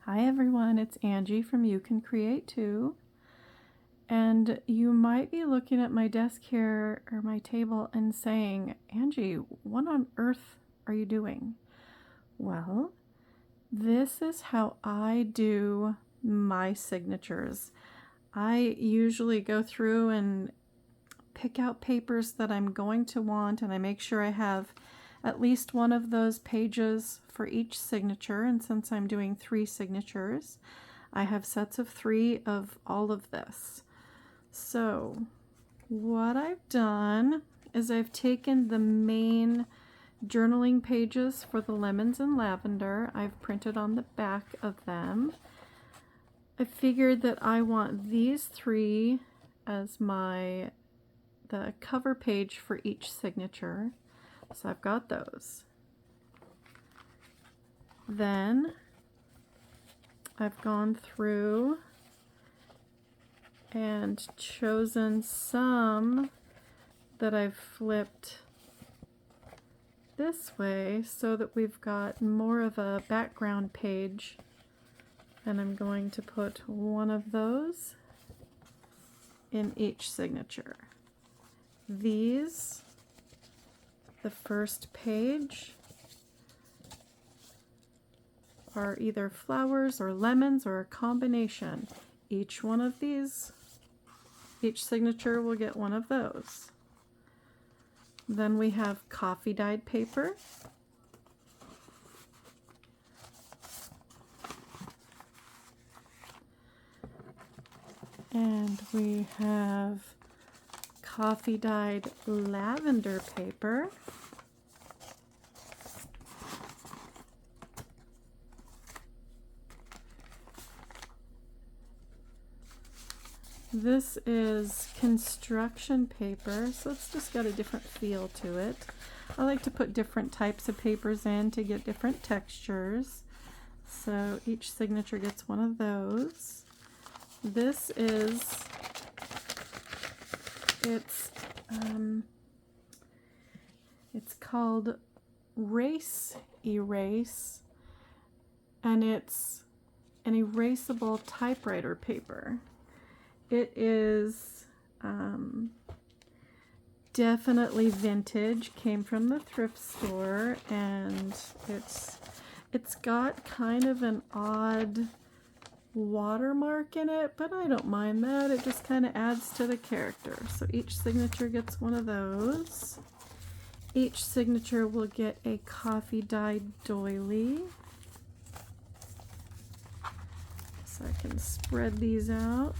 Hi everyone, it's Angie from You Can Create Too. And you might be looking at my desk here or my table and saying, Angie, what on earth are you doing? Well, this is how I do my signatures. I usually go through and pick out papers that I'm going to want, and I make sure I have at least one of those pages for each signature. And since I'm doing 3 signatures, I have sets of 3 of all of this. So what I've done is I've taken the main journaling pages for the lemons and lavender. I've printed on the back of them. I figured that I want these 3 as the cover page for each signature. So I've got those. Then I've gone through and chosen some that I've flipped this way so that we've got more of a background page, and I'm going to put one of those in each signature. These, the first page, are either flowers or lemons or a combination. Each one of these, each signature will get one of those. Then we have coffee dyed paper. And we have coffee dyed lavender paper. This is construction paper, so it's just got a different feel to it. I like to put different types of papers in to get different textures. So each signature gets one of those. This is, it's called Race Erase, and it's an erasable typewriter paper. It is definitely vintage, came from the thrift store, and it's got kind of an odd watermark in it, but I don't mind that. It just kind of adds to the character. So each signature gets one of those. Each signature will get a coffee dyed doily. So I can spread these out.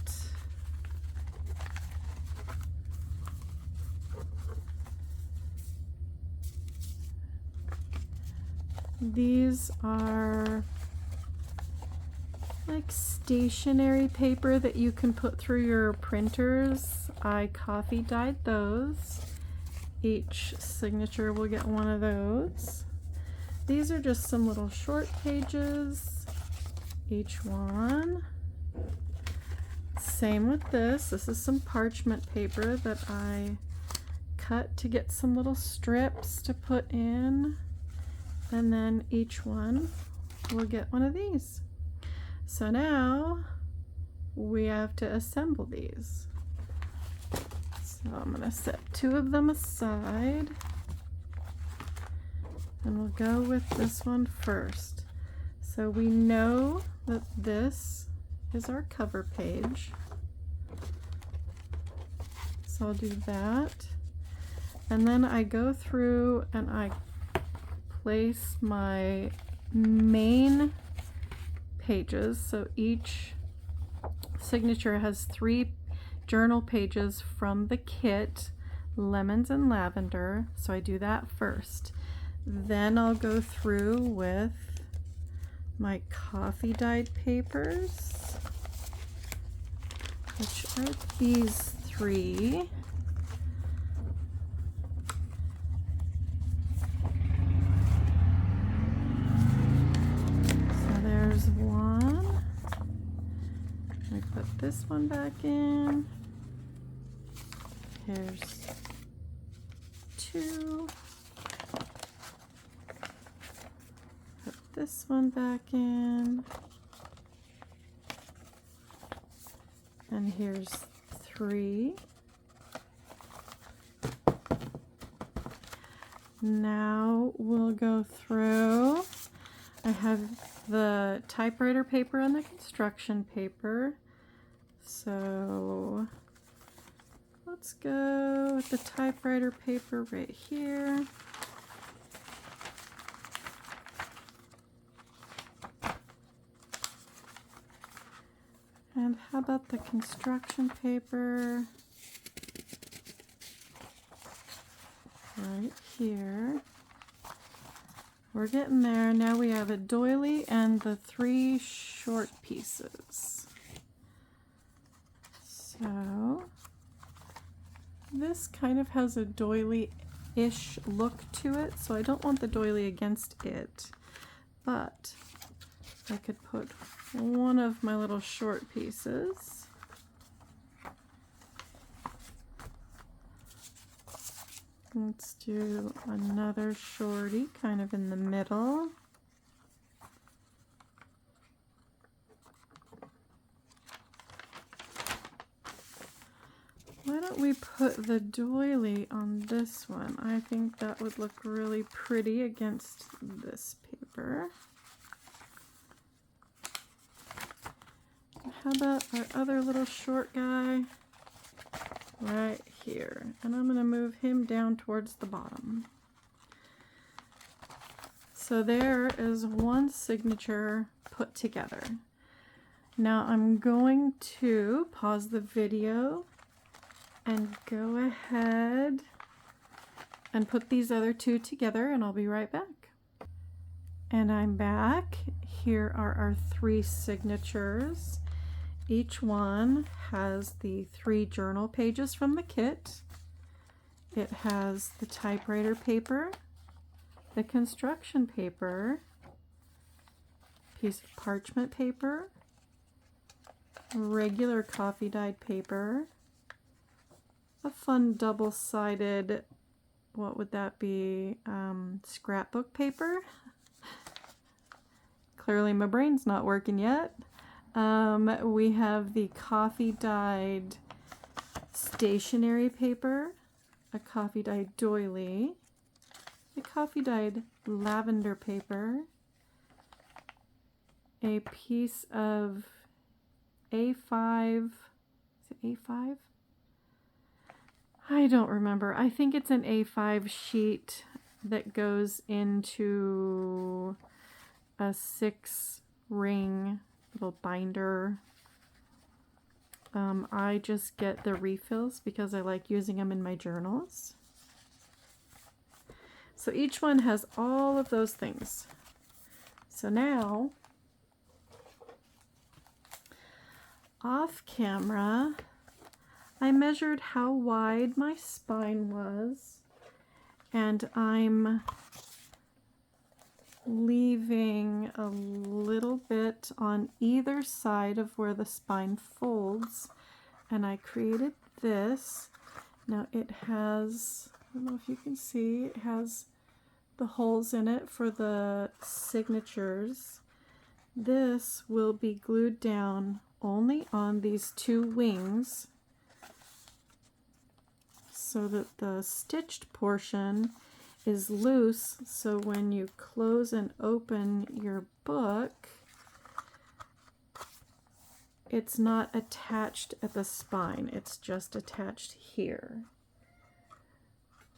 These are like stationery paper that you can put through your printers. I coffee dyed those. Each signature will get one of those. These are just some little short pages, each one. Same with this. This is some parchment paper that I cut to get some little strips to put in. And then each one will get one of these. So now we have to assemble these. So I'm going to set 2 of them aside, and we'll go with this one first. So we know that this is our cover page. So I'll do that. And then I go through and I place my main pages. So each signature has 3 journal pages from the kit, lemons and lavender. So I do that first. Then I'll go through with my coffee dyed papers, which are these 3. There's one. I put this one back in. Here's 2. Put this one back in. And here's 3. Now we'll go through. I have the typewriter paper and the construction paper. So let's go with the typewriter paper right here. And how about the construction paper right here? We're getting there. Now we have a doily and the 3 short pieces. So this kind of has a doily-ish look to it, so I don't want the doily against it, but I could put one of my little short pieces. Let's do another shorty kind of in the middle. Why don't we put the doily on this one? I think that would look really pretty against this paper. How about our other little short guy right here? And I'm going to move him down towards the bottom. So there is one signature put together. Now I'm going to pause the video and go ahead and put these other 2 together, and I'll be right back. And I'm back. Here are our 3 signatures. Each one has the 3 journal pages from the kit. It has the typewriter paper, the construction paper, piece of parchment paper, regular coffee dyed paper, a fun double-sided, what would that be, scrapbook paper. Clearly my brain's not working yet. We have the coffee dyed stationery paper, a coffee dyed doily, a coffee dyed lavender paper, a piece of A5, is it A5? I don't remember. I think it's an A5 sheet that goes into a 6-ring little binder. I just get the refills because I like using them in my journals. So each one has all of those things. So now, off camera, I measured how wide my spine was, and I'm leaving a little bit on either side of where the spine folds, and I created this. Now it has, I don't know if you can see, it has the holes in it for the signatures. This will be glued down only on these 2 wings so that the stitched portion is loose, so when you close and open your book, it's not attached at the spine, it's just attached here.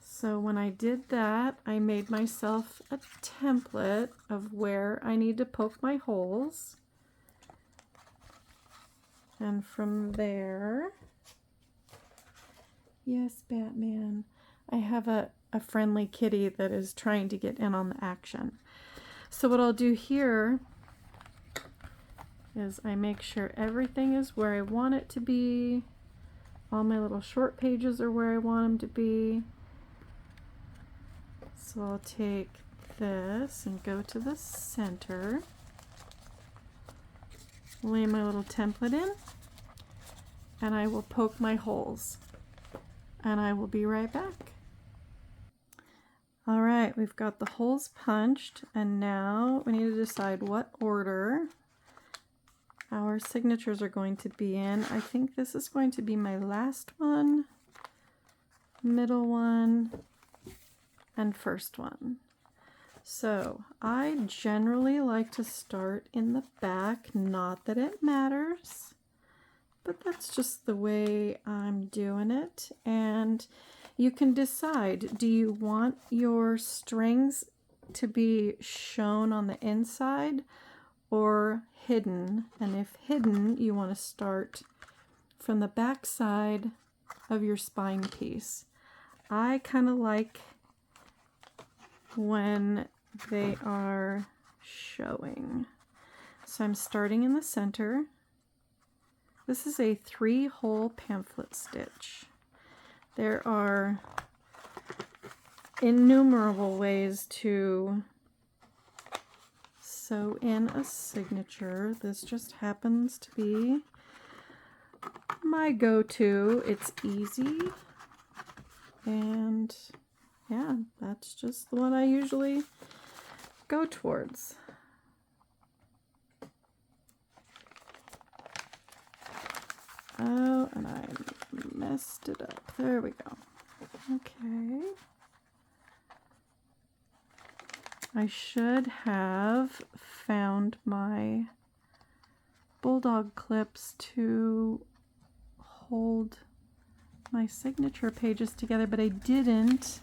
So when I did that, I made myself a template of where I need to poke my holes. And from there, yes, Batman, I have a friendly kitty that is trying to get in on the action. So what I'll do here is I make sure everything is where I want it to be. All my little short pages are where I want them to be. So I'll take this and go to the center, lay my little template in, and I will poke my holes. And I will be right back. All right, we've got the holes punched, and now we need to decide what order our signatures are going to be in. I think this is going to be my last one, middle one, and first one. So I generally like to start in the back, not that it matters, but that's just the way I'm doing it. And you can decide, do you want your strings to be shown on the inside or hidden? And if hidden, you want to start from the back side of your spine piece. I kind of like when they are showing. So I'm starting in the center. This is a 3-hole pamphlet stitch. There are innumerable ways to sew in a signature. This just happens to be my go-to. It's easy, and yeah, that's just the one I usually go towards. Oh, and I messed it up. There we go. Okay. I should have found my bulldog clips to hold my signature pages together, but I didn't.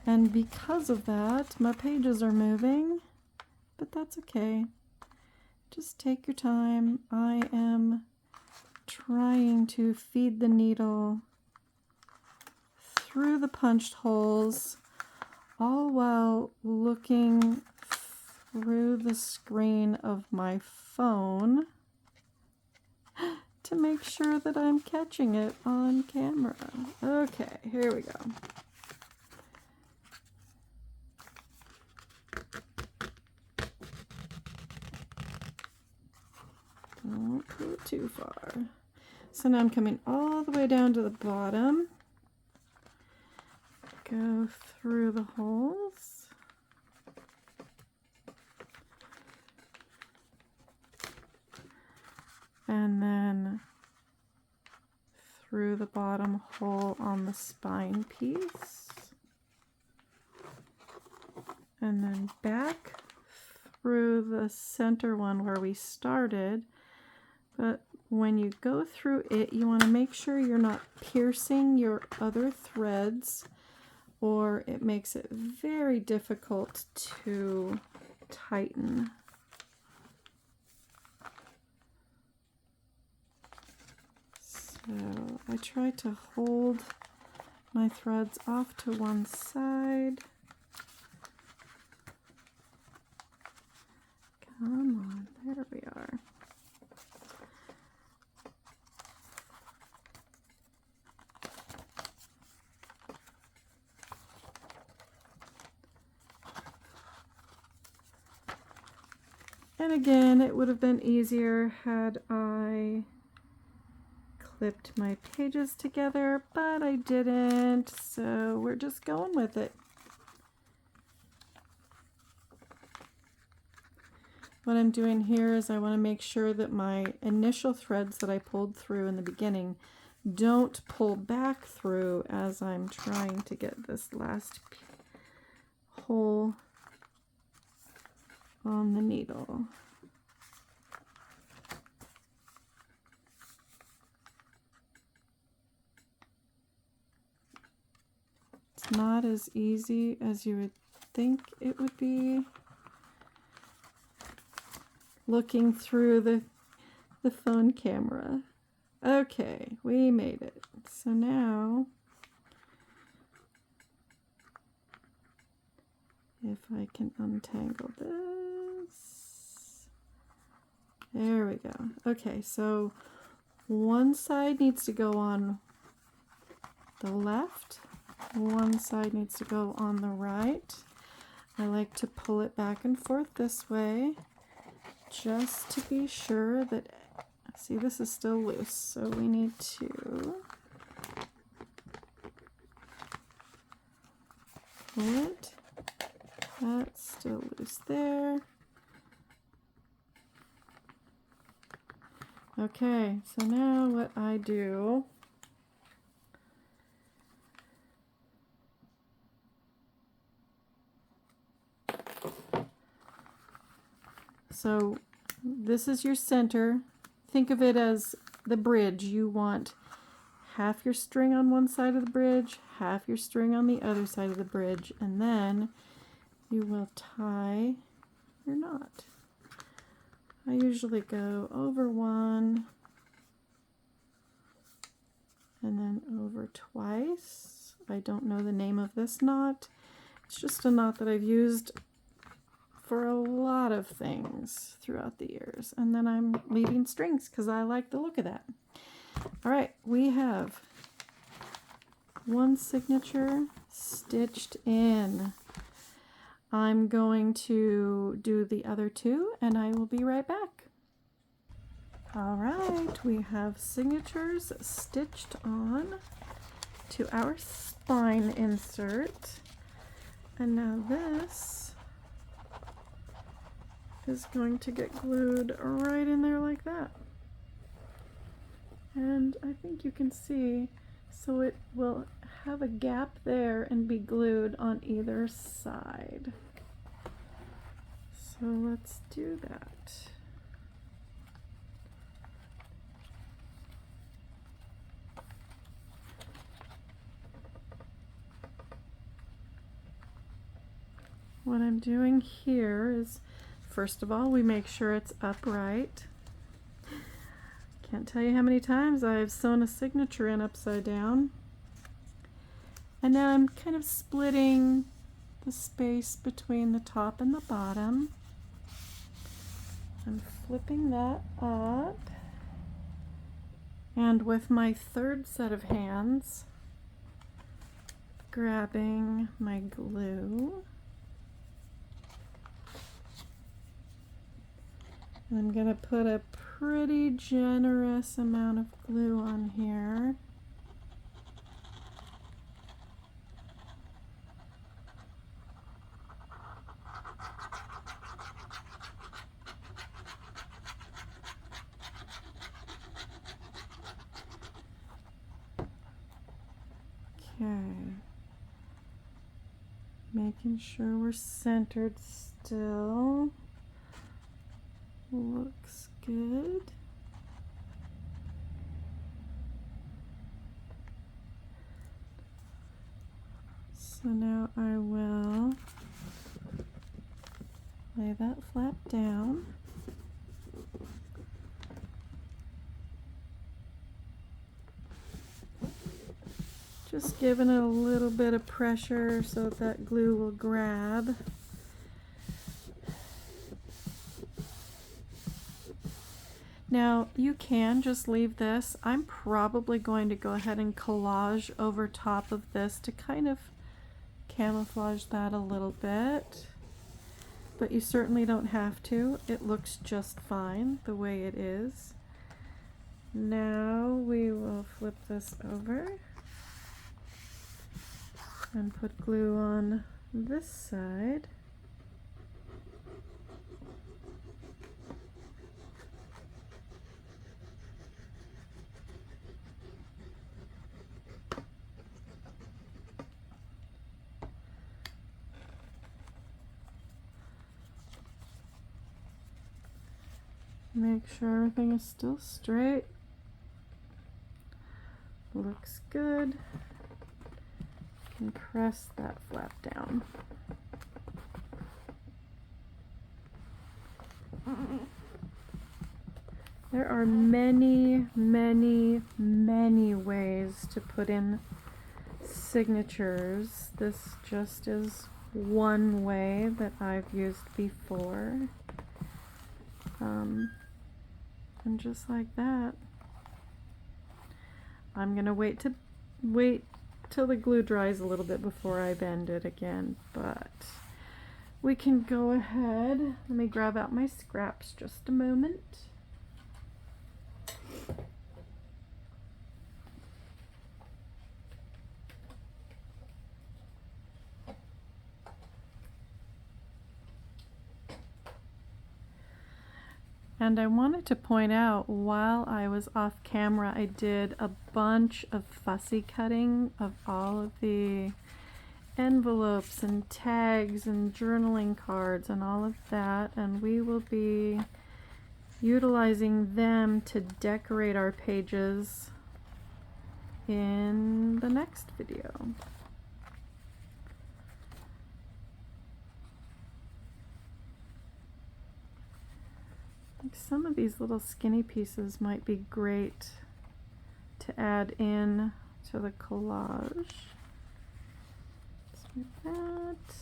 And because of that, my pages are moving, but that's okay. Just take your time. I am trying to feed the needle through the punched holes, all while looking through the screen of my phone to make sure that I'm catching it on camera. Okay, here we go. Don't go too far. So now I'm coming all the way down to the bottom. Go through the holes. And then through the bottom hole on the spine piece. And then back through the center one where we started. But when you go through it, you want to make sure you're not piercing your other threads, or it makes it very difficult to tighten. So I try to hold my threads off to one side. Come on, there we are. And again, it would have been easier had I clipped my pages together, but I didn't, so we're just going with it. What I'm doing here is I want to make sure that my initial threads that I pulled through in the beginning don't pull back through as I'm trying to get this last hole on the needle. It's not as easy as you would think it would be looking through the phone camera. Okay, we made it. So now, if I can untangle this, there we go. Okay, so one side needs to go on the left, one side needs to go on the right. I like to pull it back and forth this way, just to be sure that, see, this is still loose, so we need to pull it. That's still loose there. Okay, so now what I do, so this is your center. Think of it as the bridge. You want half your string on one side of the bridge, half your string on the other side of the bridge, and then you will tie your knot. I usually go over one and then over twice. I don't know the name of this knot. It's just a knot that I've used for a lot of things throughout the years. And then I'm leaving strings because I like the look of that. All right, we have one signature stitched in. I'm going to do the other two and I will be right back. All right, we have signatures stitched on to our spine insert. And now this is going to get glued right in there like that. And I think you can see, so it will have a gap there and be glued on either side. So let's do that. What I'm doing here is, first of all, we make sure it's upright. Can't tell you how many times I've sewn a signature in upside down. And now I'm kind of splitting the space between the top and the bottom. I'm flipping that up. And with my third set of hands, grabbing my glue. I'm going to put a pretty generous amount of glue on here. Okay. Making sure we're centered still. Looks good. So now I will lay that flap down. Just giving it a little bit of pressure so that glue will grab. Now you can just leave this. I'm probably going to go ahead and collage over top of this to kind of camouflage that a little bit, but you certainly don't have to. It looks just fine the way it is. Now we will flip this over and put glue on this side. Make sure everything is still straight. Looks good. And press that flap down. There are many, many, many ways to put in signatures. This just is one way that I've used before. And just like that, I'm gonna wait till the glue dries a little bit before I bend it again, but we can go ahead. Let me grab out my scraps just a moment. And I wanted to point out, while I was off camera, I did a bunch of fussy cutting of all of the envelopes and tags and journaling cards and all of that, and we will be utilizing them to decorate our pages in the next video. Some of these little skinny pieces might be great to add in to the collage. Let's move that.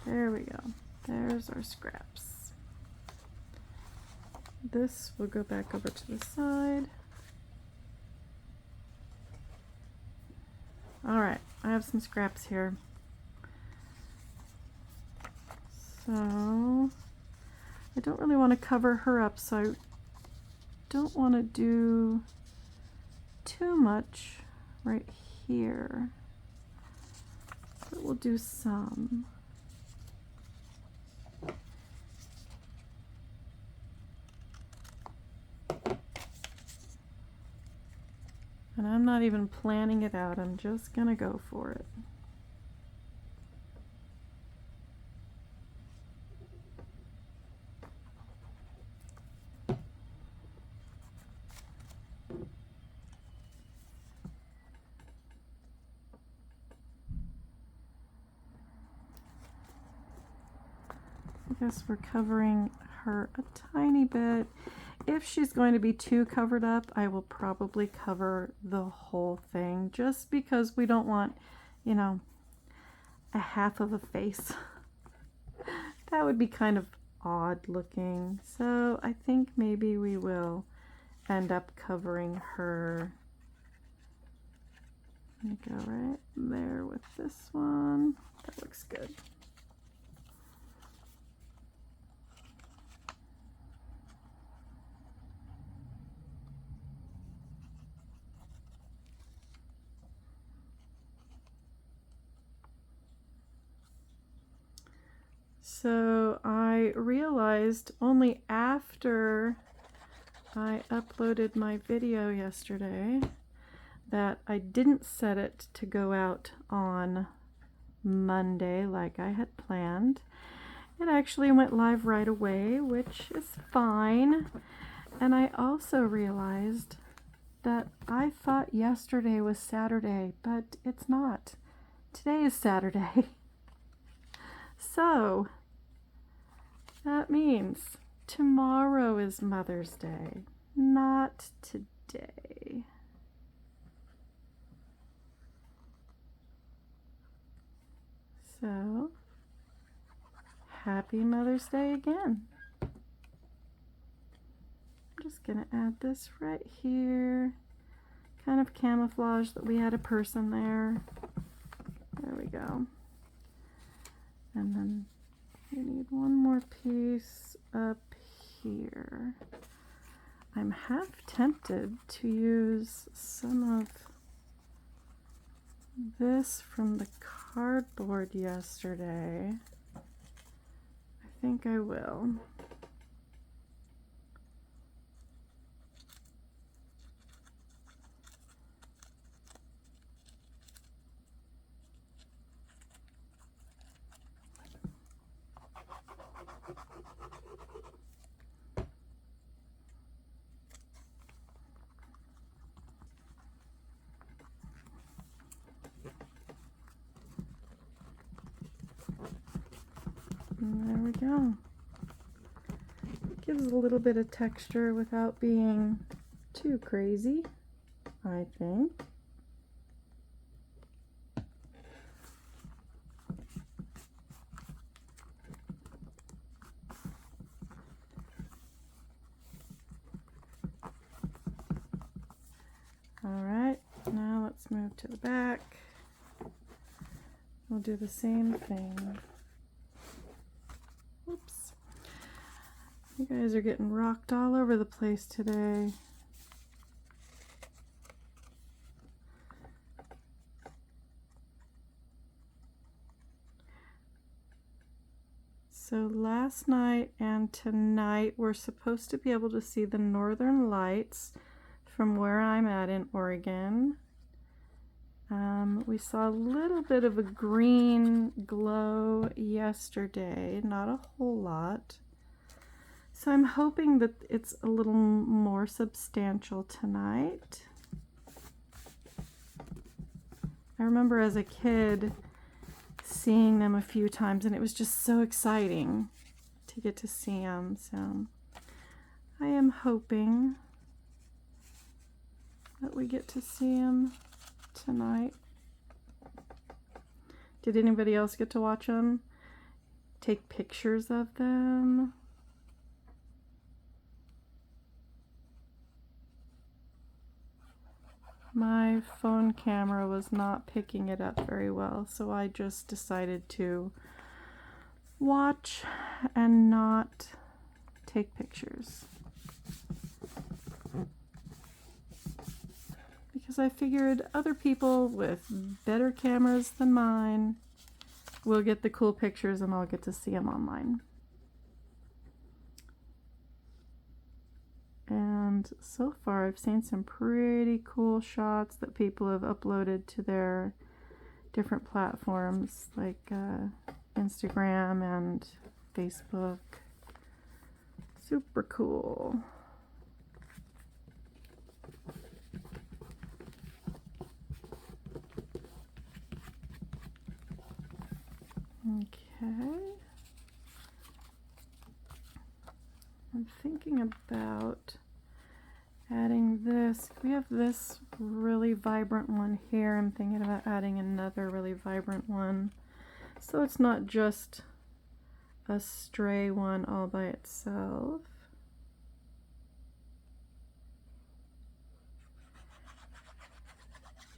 There we go. There's our scraps. This will go back over to the side. Alright, I have some scraps here. So I don't really want to cover her up, so I don't want to do too much right here, but we'll do some. And I'm not even planning it out, I'm just gonna go for it. I guess we're covering her a tiny bit. If she's going to be too covered up, I will probably cover the whole thing, just because we don't want, you know, a half of a face. That would be kind of odd looking. So I think maybe we will end up covering her. Let me go right there with this one. That looks good. So I realized only after I uploaded my video yesterday that I didn't set it to go out on Monday like I had planned. It actually went live right away, which is fine. And I also realized that I thought yesterday was Saturday, but it's not. Today is Saturday. So that means tomorrow is Mother's Day, not today. So, happy Mother's Day again. I'm just gonna add this right here. Kind of camouflage that we had a person there. There we go. And then we need one more piece up here. I'm half tempted to use some of this from the cardboard yesterday. I think I will. And there we go. Gives a little bit of texture without being too crazy, I think. Alright, now let's move to the back. We'll do the same thing. Oops. You guys are getting rocked all over the place today. So last night and tonight we're supposed to be able to see the northern lights from where I'm at in Oregon. We saw a little bit of a green glow yesterday, not a whole lot. So I'm hoping that it's a little more substantial tonight. I remember as a kid seeing them a few times, and it was just so exciting to get to see them. So I am hoping that we get to see them tonight. Did anybody else get to watch them? Take pictures of them? My phone camera was not picking it up very well, so I just decided to watch and not take pictures. Because I figured other people with better cameras than mine will get the cool pictures and I'll get to see them online. And so far I've seen some pretty cool shots that people have uploaded to their different platforms like Instagram and Facebook. Super cool. Okay. I'm thinking about adding this. We have this really vibrant one here. I'm thinking about adding another really vibrant one. So it's not just a stray one all by itself.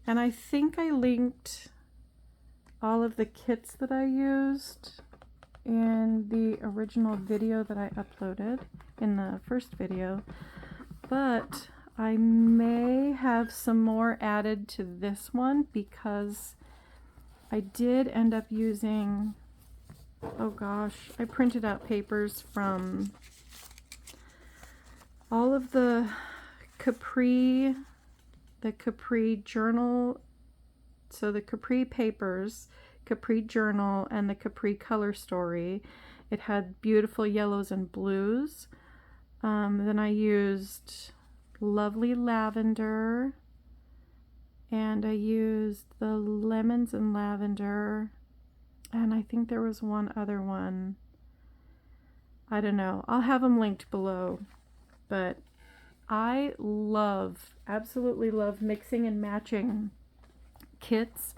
And I think I linked all of the kits that I used in the original video that I uploaded in the first video, but I may have some more added to this one because I did end up using, oh gosh, I printed out papers from all of the Capri journal, so the Capri papers, Capri journal, and the Capri color story. It had beautiful yellows and blues. Then I used lovely lavender, and I used the lemons and lavender, and I think there was one other one. I don't know. I'll have them linked below. But I absolutely love mixing and matching kits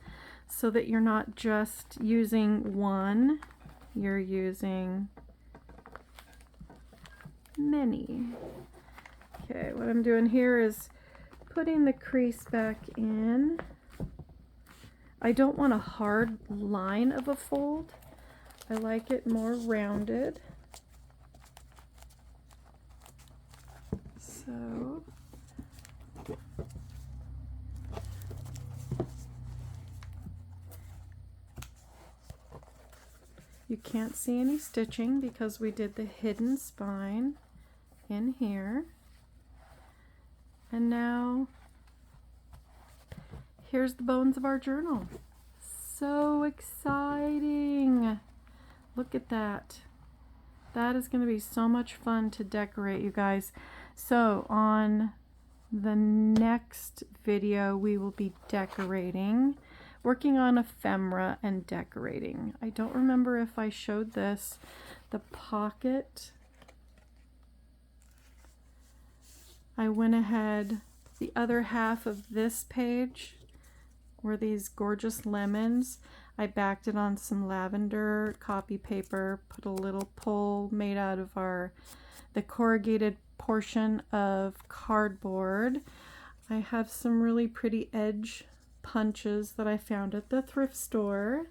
so that you're not just using one, you're using many. Okay, what I'm doing here is putting the crease back in. I don't want a hard line of a fold. I like it more rounded. So you can't see any stitching because we did the hidden spine in here. And now here's the bones of our journal. So exciting. Look at that. That is going to be so much fun to decorate, you guys. So on the next video, we will be decorating, working on ephemera and decorating. I don't remember if I showed this. The pocket, I went ahead, the other half of this page were these gorgeous lemons. I backed it on some lavender copy paper, put a little pull made out of the corrugated portion of cardboard. I have some really pretty edge punches that I found at the thrift store,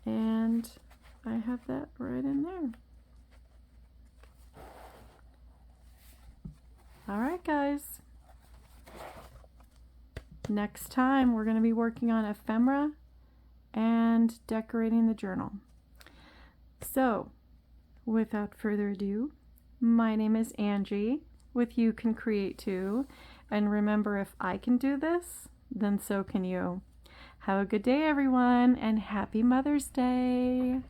and I have that right in there. All right, guys. Next time we're going to be working on ephemera and decorating the journal. So Without further ado, my name is Angie with You Can Create Too. And remember, if I can do this, then so can you. Have a good day, everyone, and happy Mother's Day.